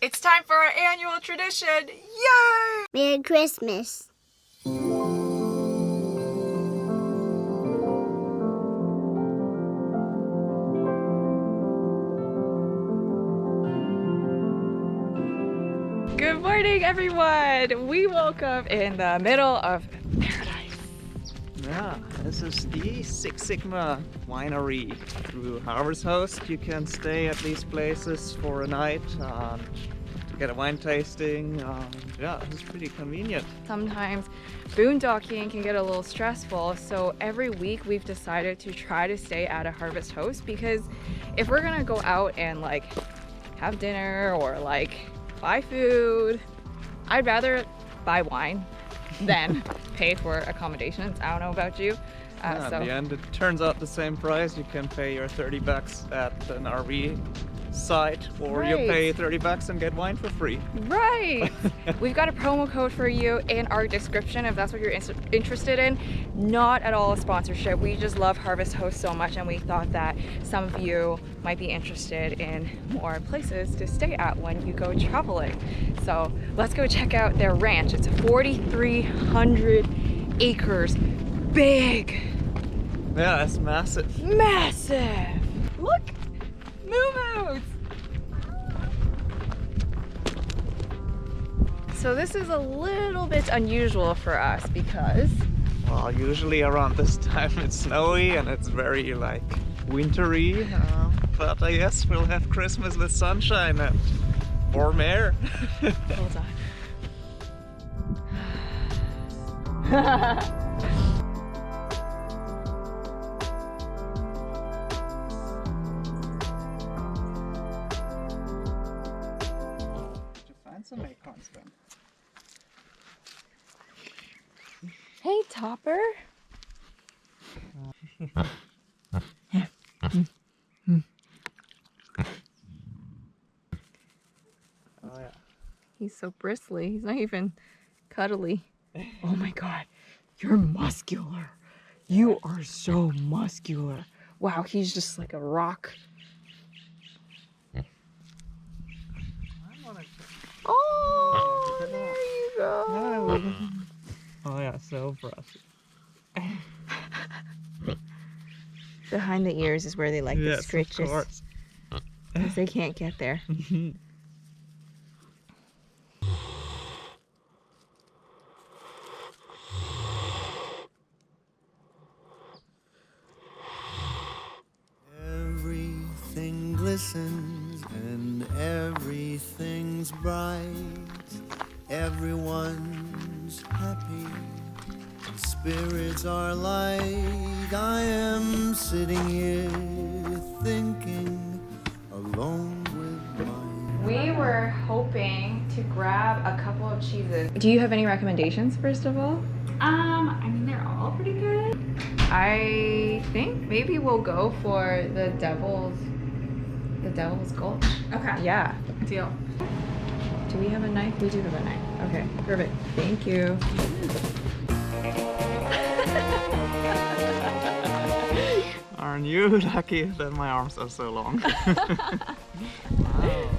It's time for our annual tradition! Yay! Merry Christmas. Good morning, everyone! We woke up in the middle of paradise. Yeah, this is the Six Sigma Winery. Through Harvest Host, you can stay at these places for a night to get a wine tasting. Yeah, it's pretty convenient. Sometimes boondocking can get a little stressful, so every week we've decided to try to stay at a Harvest Host, because if we're gonna go out and like have dinner or like buy food, I'd rather buy wine than pay for accommodations. I don't know about you. Yeah, in the end, it turns out the same price. You can pay your 30 bucks at an RV site, or you pay 30 bucks and get wine for free. Right! We've got a promo code for you in our description if that's what you're interested in. Not at all a sponsorship. We just love Harvest Host so much, and we thought that some of you might be interested in more places to stay at when you go traveling. So let's go check out their ranch. It's 4,300 acres. Big! Yeah, it's massive. Massive! Look! Moo-moos! So this is a little bit unusual for us because... Well, usually around this time it's snowy and it's very like wintry, but I guess we'll have Christmas with sunshine and warm air. Hold on. Some acorns then. Hey, Topper. Oh yeah. He's so bristly. He's not even cuddly. Oh my God, you're muscular. You are so muscular. Wow, he's just like a rock. Oh, there you go. Oh yeah, so impressive. Behind the ears is where they like the stretches. Of course. Because they can't get there. Everything glistens and everything's bright. Everyone's happy. Spirits are light. I am sitting here thinking, alone with my... We were hoping to grab a couple of cheeses. Do you have any recommendations, first of all? I mean, they're all pretty good. I think maybe we'll go for the Devil's Gulch. Okay. Yeah. Deal. Do we have a knife? We do have a knife. Okay, perfect. Thank you. Aren't you lucky that my arms are so long? Wow.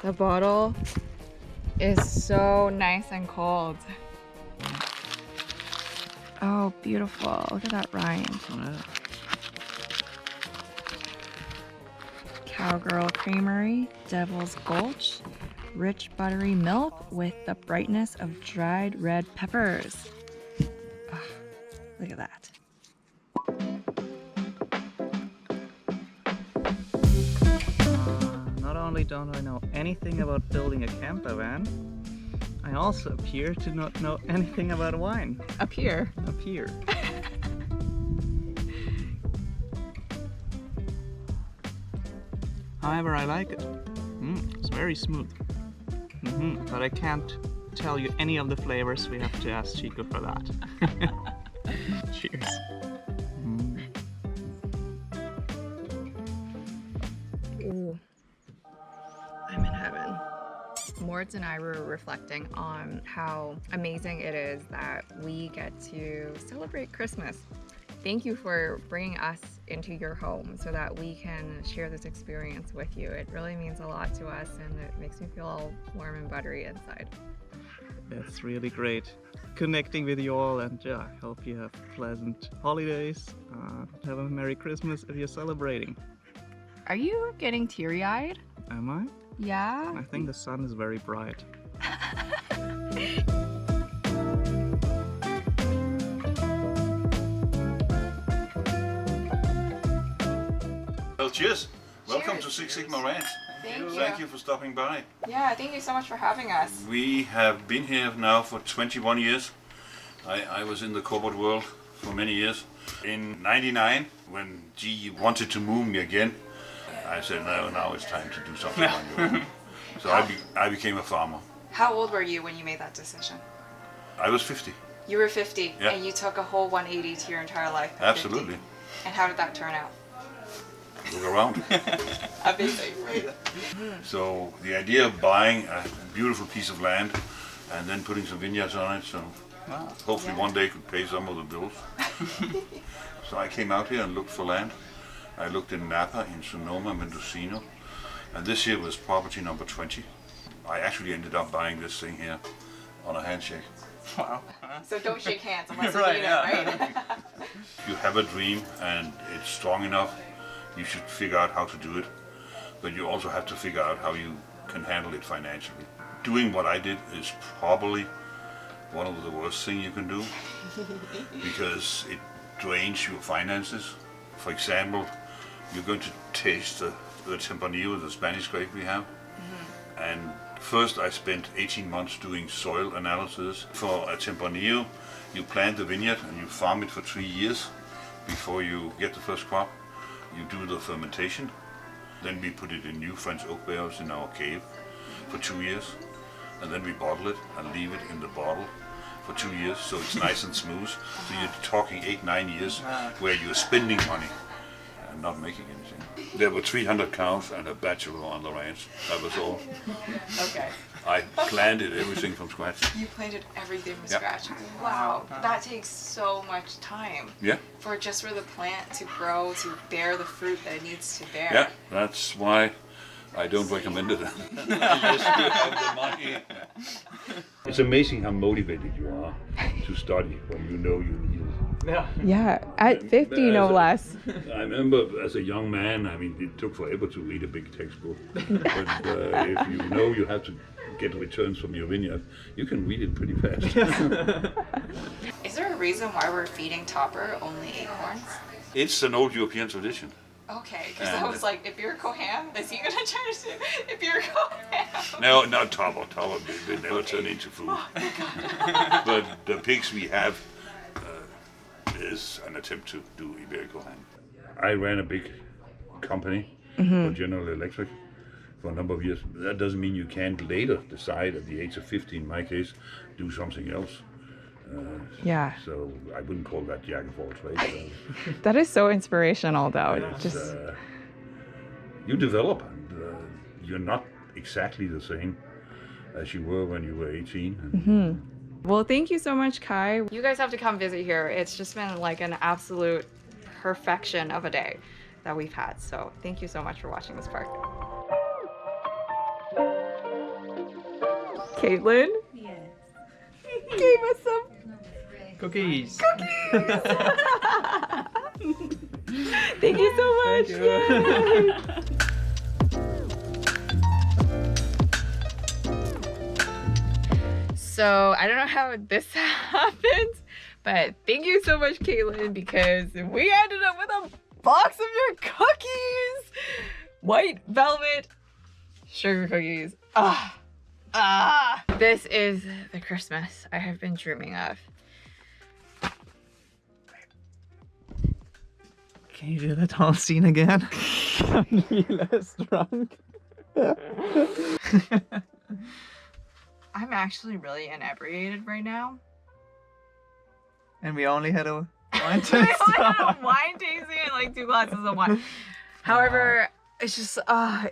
The bottle is so nice and cold. Oh, beautiful. Look at that rind. Yeah. Cowgirl Creamery, Devil's Gulch, rich buttery milk with the brightness of dried red peppers. Oh, look at that. Not only don't I know anything about building a camper van, I also appear to not know anything about wine. Up here. Up here. However, I like it. It's very smooth. But I can't tell you any of the flavors. We have to ask Chiko for that. Cheers. Ooh. I'm in heaven. Moritz and I were reflecting on how amazing it is that we get to celebrate Christmas thank you for bringing us into your home so that we can share this experience with you. It really means a lot to us, and it makes me feel all warm and buttery inside. That's really great. Connecting with you all, and yeah, I hope you have pleasant holidays. Have a Merry Christmas if you're celebrating. Are you getting teary-eyed? Am I? Yeah? I think the sun is very bright. Well, cheers. Welcome Cheers. to Six Sigma Ranch. Thank Thank you for stopping by. Yeah, thank you so much for having us. We have been here now for 21 years. I was in the corporate world for many years. In '99, when GE wanted to move me again, I said, no, now it's time to do something on your own. So I became a farmer. How old were you when you made that decision? I was 50. You were 50, Yeah. and you took a whole 180 to your entire life. at 50. Absolutely. And how did that turn out? Look around. Amazing. So the idea of buying a beautiful piece of land and then putting some vineyards on it, so hopefully one day could pay some of the bills. So I came out here and looked for land. I looked in Napa, in Sonoma, Mendocino, and this here was property number 20. I actually ended up buying this thing here on a handshake. So don't shake hands unless Right, you need yeah. it, right? If you have a dream and it's strong enough, you should figure out how to do it, but you also have to figure out how you can handle it financially. Doing what I did is probably one of the worst things you can do because it drains your finances. For example, you're going to taste the Tempranillo, the Spanish grape we have, and first I spent 18 months doing soil analysis. For a Tempranillo, you plant the vineyard and you farm it for 3 years before you get the first crop. You do the fermentation, then we put it in new French oak barrels in our cave for 2 years, and then we bottle it and leave it in the bottle for 2 years so it's nice and smooth. So you're talking 8-9 years where you're spending money and not making anything. There were 300 cows and a bachelor on the ranch. That was all. Okay. I planted everything from scratch. You planted everything from Yeah. scratch. Wow, that takes so much time Yeah, for the plant to grow, to bear the fruit that it needs to bear. yeah. That's why I don't recommend it. Unless you have the money. It's amazing how motivated you are to study when you know you need it. Yeah. Yeah, at 50 no less. I remember as a young man, I mean, it took forever to read a big textbook. But if you know you have to get returns from your vineyard, you can read it pretty fast. Is there a reason why we're feeding Topper only acorns? It's an old European tradition. Okay, because I And- was like, if you're Kohan, is he gonna charge you? If you're Kohan. No, not Topper. Topper they never turn into food. But the pigs we have is an attempt to do Iberico hand. I ran a big company for General Electric for a number of years. That doesn't mean you can't later decide at the age of 50, in my case, do something else. Yeah, So I wouldn't call that jack of all trades. that is so inspirational though. It's, you develop, and you're not exactly the same as you were when you were 18. And, Well, thank you so much, Kai. You guys have to come visit here. It's just been like an absolute perfection of a day that we've had. So thank you so much for watching this park. Caitlin? Yes. Gave us some Cookies. Thank you so much. Yay. So I don't know how this happened, but thank you so much, Caitlin, because we ended up with a box of your cookies. White velvet sugar cookies. This is the Christmas I have been dreaming of. Can you do that whole scene again? I'm less drunk. I'm actually really inebriated right now. And we only had a wine I taste. only had a wine tasting and like 2 glasses of wine. However, it's just,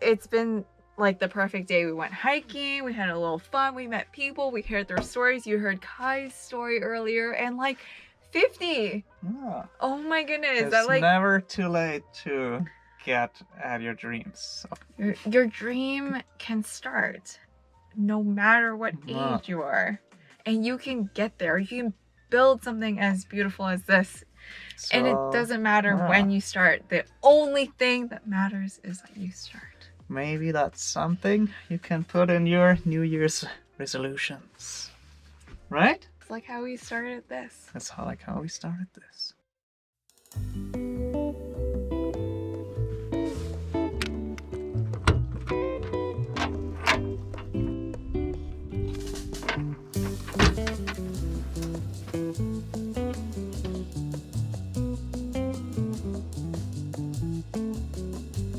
it's been like the perfect day. We went hiking, we had a little fun, we met people, we heard their stories. You heard Kai's story earlier, and like 50! Yeah. Oh my goodness, It's that like never too late to get at your dreams. So, your dream can start no matter what Wow. age you are. And you can get there. You can build something as beautiful as this. And it doesn't matter when you start. The only thing that matters is that you start. Maybe that's something you can put in your New Year's resolutions. Right? It's like how we started this. That's like how we started this.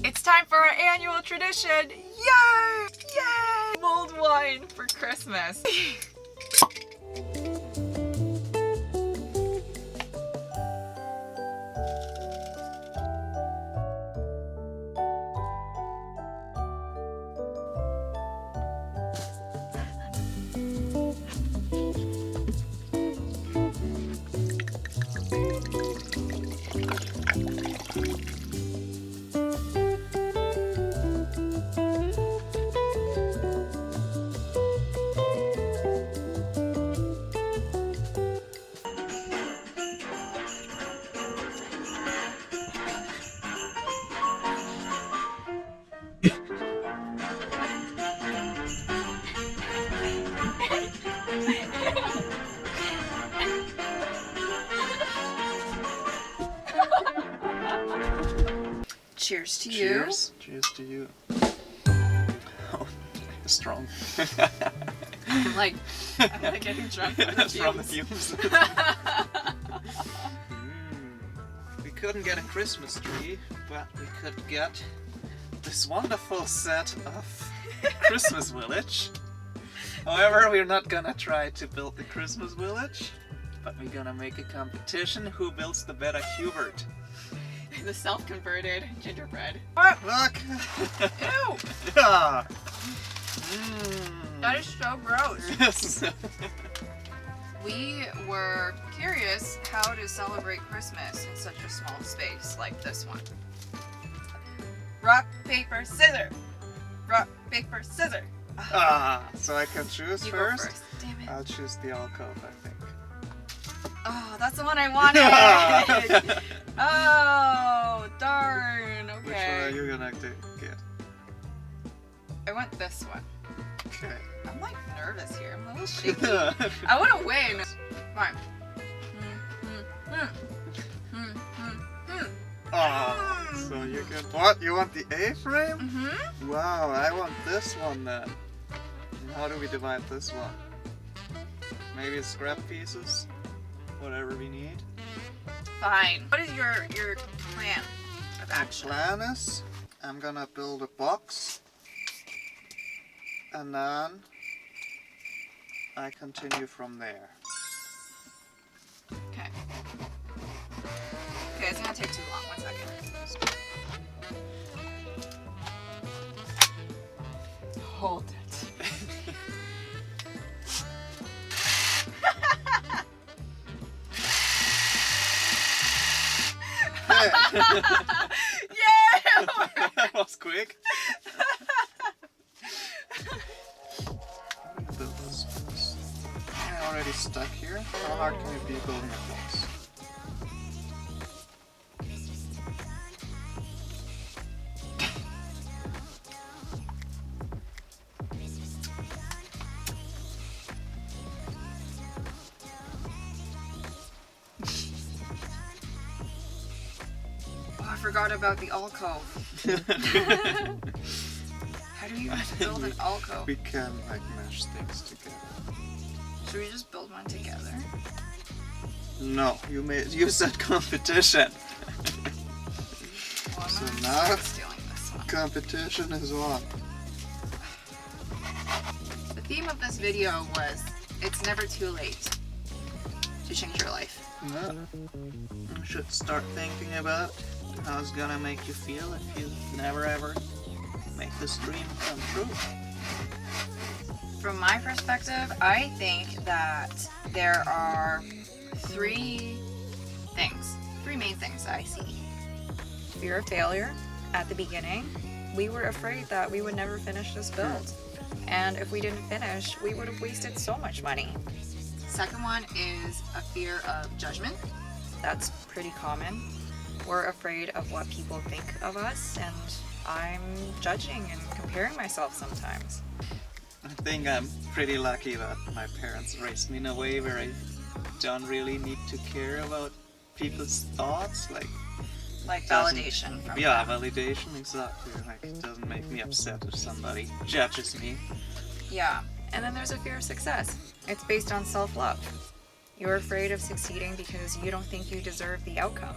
It's time for our annual tradition. Yay! Yay! Mulled wine for Christmas. Cheers to you. Cheers. Cheers to you. Oh, strong. I'm like getting drunk from the From the fumes. fumes. We couldn't get a Christmas tree, but we could get this wonderful set of Christmas village. However, we're not gonna try to build the Christmas village, but we're gonna make a competition who builds the better Hubert. The self-converted gingerbread. Look! Ew! Yeah. That is so gross. Yes. We were curious how to celebrate Christmas in such a small space like this one. Rock, paper, scissors. Rock, paper, scissors. So I can choose You first? go first. Damn it. I'll choose the alcove, I think. Oh, that's the one I wanted. Oh, darn. Which one are Okay. you gonna get? I want this one. Okay. I'm like nervous here. I'm a little shaky. I want to win. Fine. Oh, so you get what? You want the A-frame? Mm-hmm. Wow, I want this one then. And how do we divide this one? Maybe scrap pieces? Whatever we need. Fine. What is your plan of My action? plan is I'm gonna build a box and then I continue from there. Okay. Okay, it's gonna take too long. 1 second. Hold it. Yeah! That was quick. I'm already stuck here. How hard can it be building a box? Oh, I forgot about the alcove. How do you build an alcove? We can like mesh things together. Should we just build one together? No, you said competition. Well, I'm So gonna now- start stealing this one. Competition is on. The theme of this video was, it's never too late to change your life. No. You should start thinking about how it's gonna make you feel if you never ever make this dream come true. From my perspective, I think that there are three main things I see. Fear of failure at the beginning. We were afraid that we would never finish this build. And if we didn't finish, we would have wasted so much money. Second one is a fear of judgment. That's pretty common. We're afraid of what people think of us, and I'm judging and comparing myself sometimes. I think I'm pretty lucky that my parents raised me in a way where I don't really need to care about people's thoughts, like Validation from yeah, them. validation, exactly. Like, it doesn't make me upset if somebody judges me. Yeah, and then there's a fear of success. It's based on self-love. You're afraid of succeeding because you don't think you deserve the outcome.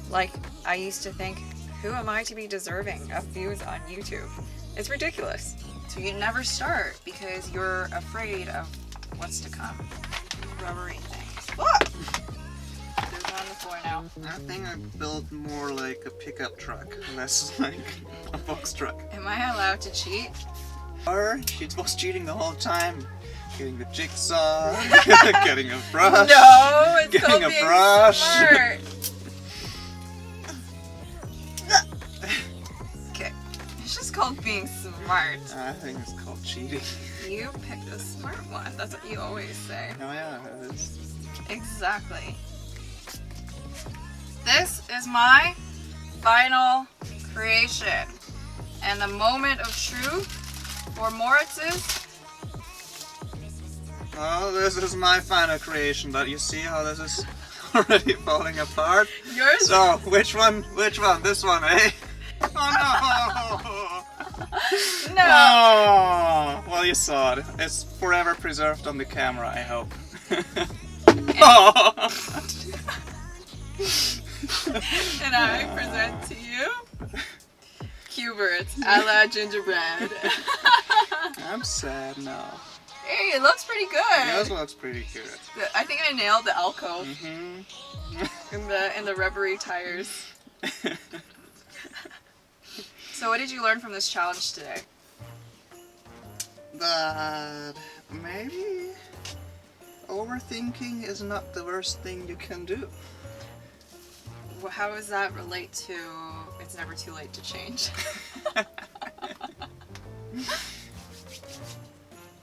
Like, I used to think, who am I to be deserving of views on YouTube? It's ridiculous. So you never start because you're afraid of what's to come. Rubbery things. What? There's one on the floor now. I think I built more like a pickup truck, less like a box truck. Am I allowed to cheat? Or she was cheating the whole time. Getting the jigsaw, getting a brush. No, it's getting called a being brush. smart. Okay, it's just called being smart. I think it's called cheating. You picked a smart one. That's what you always say. Oh yeah, it is. Exactly. This is my final creation. And the moment of truth for Moritz's. Oh, this is my final creation, but you see how this is already falling apart? Yours? So, which one? This one, eh? Oh no! No! Oh, well, you saw it. It's forever preserved on the camera, I hope. Oh. And I present to you Cuberts a la Gingerbread. I'm sad now. Hey, it looks pretty good. Yours looks pretty good. I think I nailed the alcove Mm-hmm. and the rubbery tires. So what did you learn from this challenge today? But maybe overthinking is not the worst thing you can do. Well, how does that relate to it's never too late to change?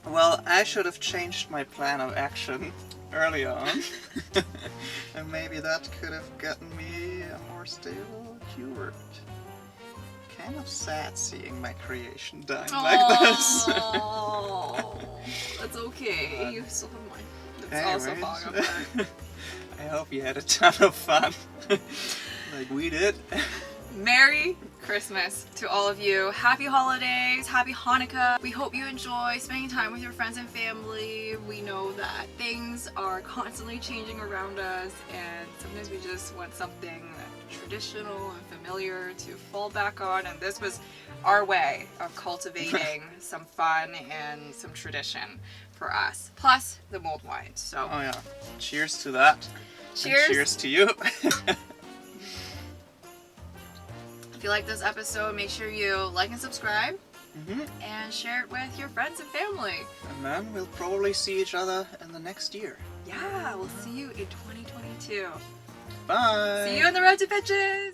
Well, I should have changed my plan of action early on. And maybe that could have gotten me a more stable keyword. Kind of sad seeing my creation dying like this. Oh, that's okay. You still have mine. It's also Anyways. falling apart. I hope you had a ton of fun. Like we did. Merry Christmas to all of you. Happy holidays, happy Hanukkah. We hope you enjoy spending time with your friends and family. We know that things are constantly changing around us, and sometimes we just want something traditional and familiar to fall back on, and this was our way of cultivating some fun and some tradition for us. Plus the mulled wine. So Oh yeah. Cheers to that. cheers. And cheers to you. If you like this episode, make sure you like and subscribe Mhm. and share it with your friends and family. And then we'll probably see each other in the next year. Yeah, we'll see you in 2022. Bye. See you on the road to pitches!